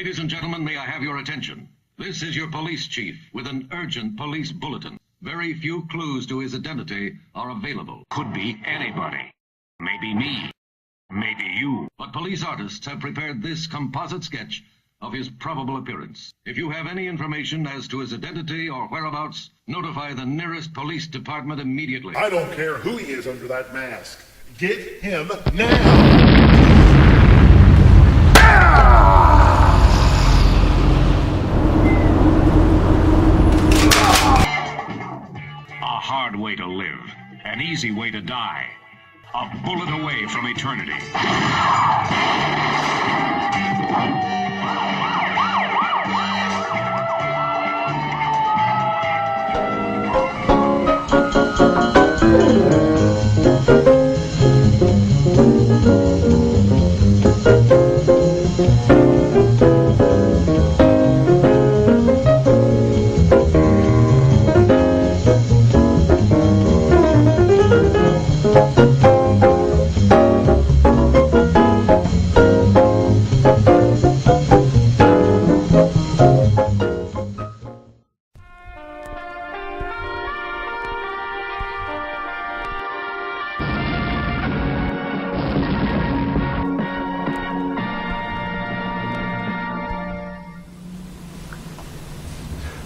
Ladies and gentlemen, may I have your attention? This is your police chief with an urgent police bulletin. Very few clues to his identity are available. Could be anybody. Maybe me. Maybe you. But police artists have prepared this composite sketch of his probable appearance. If you have any information as to his identity or whereabouts, notify the nearest police department immediately. I don't care who he is under that mask. Get him now! A hard way to live. An easy way to die. A bullet away from eternity.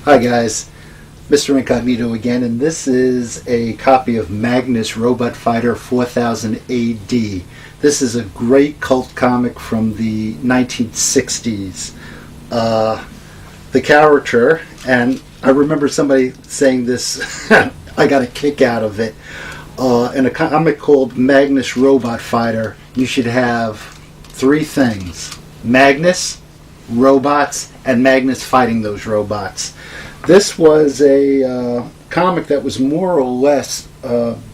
Hi guys, Mr. Incognito again, and this is a copy of Magnus Robot Fighter 4000 AD. This is a great cult comic from the 1960s. The character, and I remember somebody saying this, I got a kick out of it, in a comic called Magnus Robot Fighter, you should have three things: Magnus, robots, and Magnus fighting those robots. This was a comic that was more or less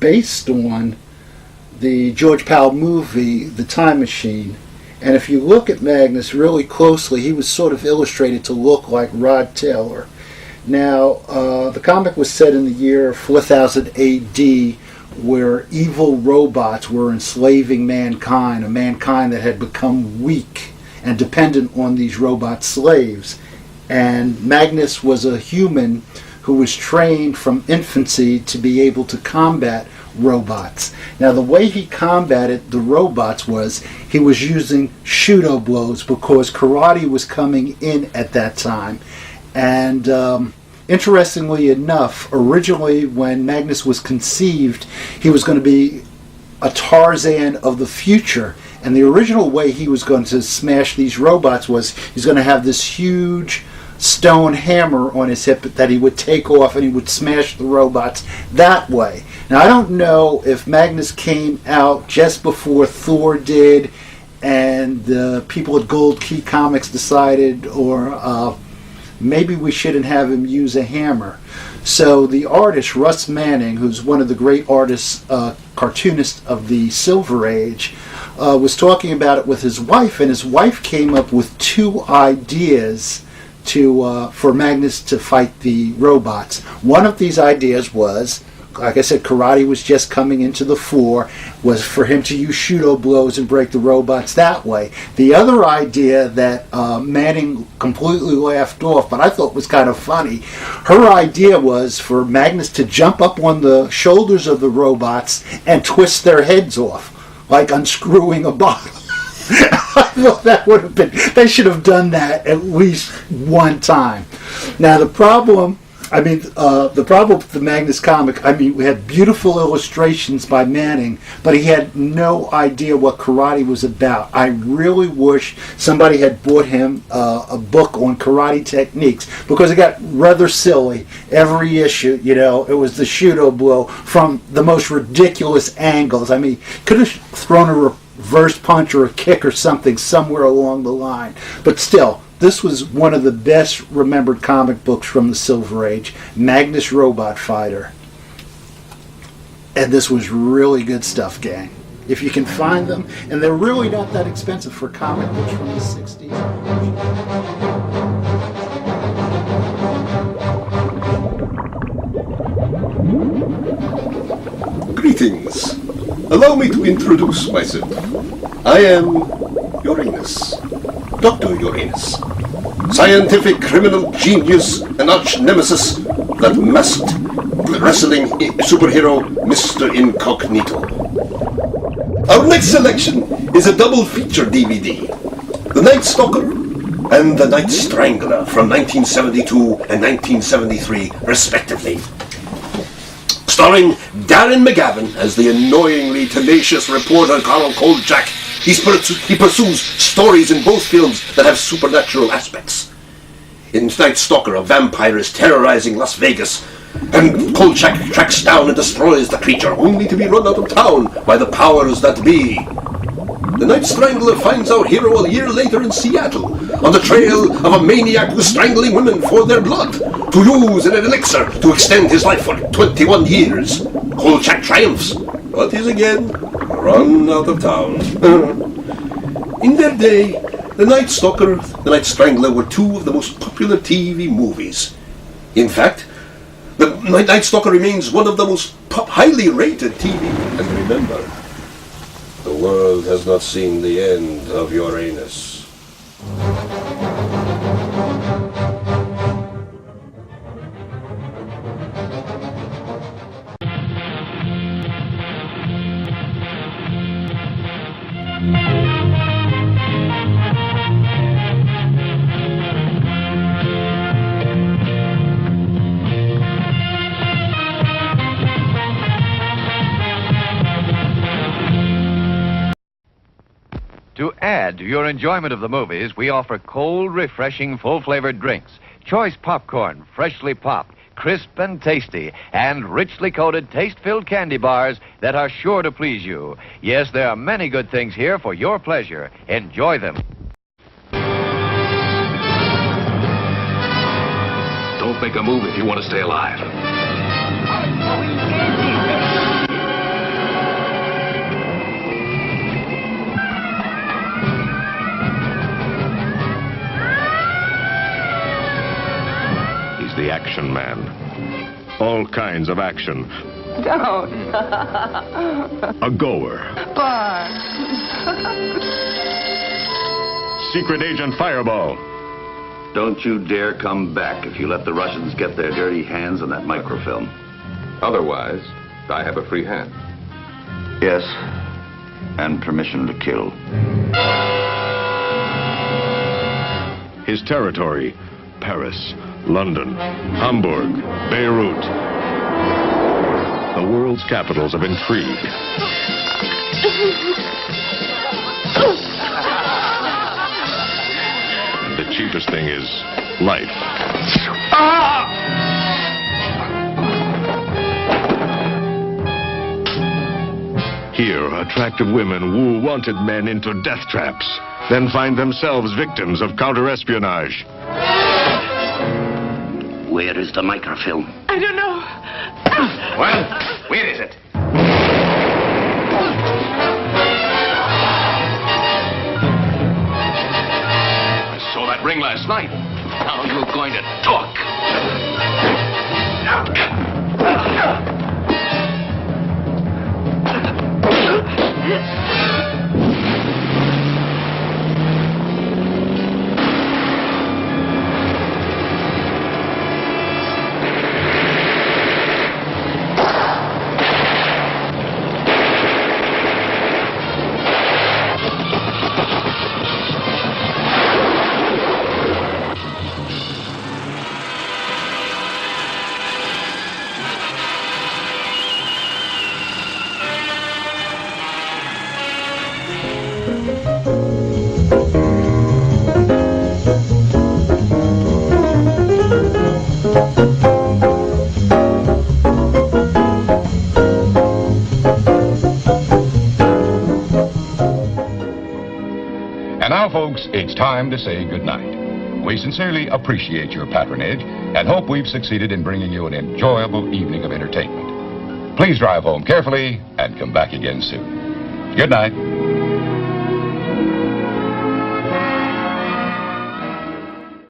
based on the George Powell movie, The Time Machine. And if you look at Magnus really closely, he was sort of illustrated to look like Rod Taylor. Now, the comic was set in the year 4000 AD, where evil robots were enslaving mankind, a mankind that had become weak and dependent on these robot slaves. And Magnus was a human who was trained from infancy to be able to combat robots. Now, the way he combated the robots was he was using Judo blows, because karate was coming in at that time. And interestingly enough, originally when Magnus was conceived, he was going to be a Tarzan of the future. And the original way he was going to smash these robots was he's going to have this huge stone hammer on his hip that he would take off, and he would smash the robots that way. Now, I don't know if Magnus came out just before Thor did, and the people at Gold Key Comics decided, or maybe we shouldn't have him use a hammer. So the artist, Russ Manning, who's one of the great artists, cartoonists of the Silver Age, was talking about it with his wife, and his wife came up with two ideas for Magnus to fight the robots. One of these ideas was, like I said, karate was just coming into the fore, was for him to use Judo blows and break the robots that way. The other idea that Manning completely laughed off, but I thought was kind of funny, her idea was for Magnus to jump up on the shoulders of the robots and twist their heads off, like unscrewing a bottle. I thought that would have been, they should have done that at least one time. Now the problem with the Magnus comic, we had beautiful illustrations by Manning, but he had no idea what karate was about. I really wish somebody had bought him a book on karate techniques, because it got rather silly. Every issue, it was the Judo blow from the most ridiculous angles. Could have thrown a reverse punch or a kick or something somewhere along the line. But still, this was one of the best remembered comic books from the Silver Age, Magnus Robot Fighter. And this was really good stuff, gang. If you can find them, and they're really not that expensive for comic books from the 60s. Greetings. Allow me to introduce myself. I am Uranus, Dr. Uranus. scientific criminal genius and arch nemesis, that masked wrestling superhero, Mr. Incognito. Our next selection is a double feature DVD, The Night Stalker and The Night Strangler from 1972 and 1973, respectively. Starring Darren McGavin as the annoyingly tenacious reporter Carl Kolchak, he pursues stories in both films that have supernatural aspects. In Night Stalker, a vampire is terrorizing Las Vegas, and Kolchak tracks down and destroys the creature, only to be run out of town by the powers that be. The Night Strangler finds our hero a year later in Seattle, on the trail of a maniac who's strangling women for their blood, to use an elixir to extend his life for 21 years. Kolchak triumphs, but is again run out of town. In their day, The Night Stalker, The Night Strangler were two of the most popular TV movies. In fact, The Night Stalker remains one of the most highly rated TV. And remember, the world has not seen the end of Uranus. To add to your enjoyment of the movies, we offer cold, refreshing, full-flavored drinks, choice popcorn, freshly popped, crisp and tasty, and richly coated, taste-filled candy bars that are sure to please you. Yes, there are many good things here for your pleasure. Enjoy them. Don't make a move if you want to stay alive. The action man. All kinds of action. Don't. A goer. But. Secret Agent Fireball. Don't you dare come back if you let the Russians get their dirty hands on that microfilm. Otherwise, I have a free hand. Yes, and permission to kill. His territory, Paris, London, Hamburg, Beirut. The world's capitals of intrigue. The cheapest thing is life. Here, attractive women woo wanted men into death traps, then find themselves victims of counter-espionage. Where is the microfilm? I don't know. Well, where is it? I saw that ring last night. Now you're going to talk. And now, folks, it's time to say goodnight. We sincerely appreciate your patronage and hope we've succeeded in bringing you an enjoyable evening of entertainment. Please drive home carefully and come back again soon. Good night.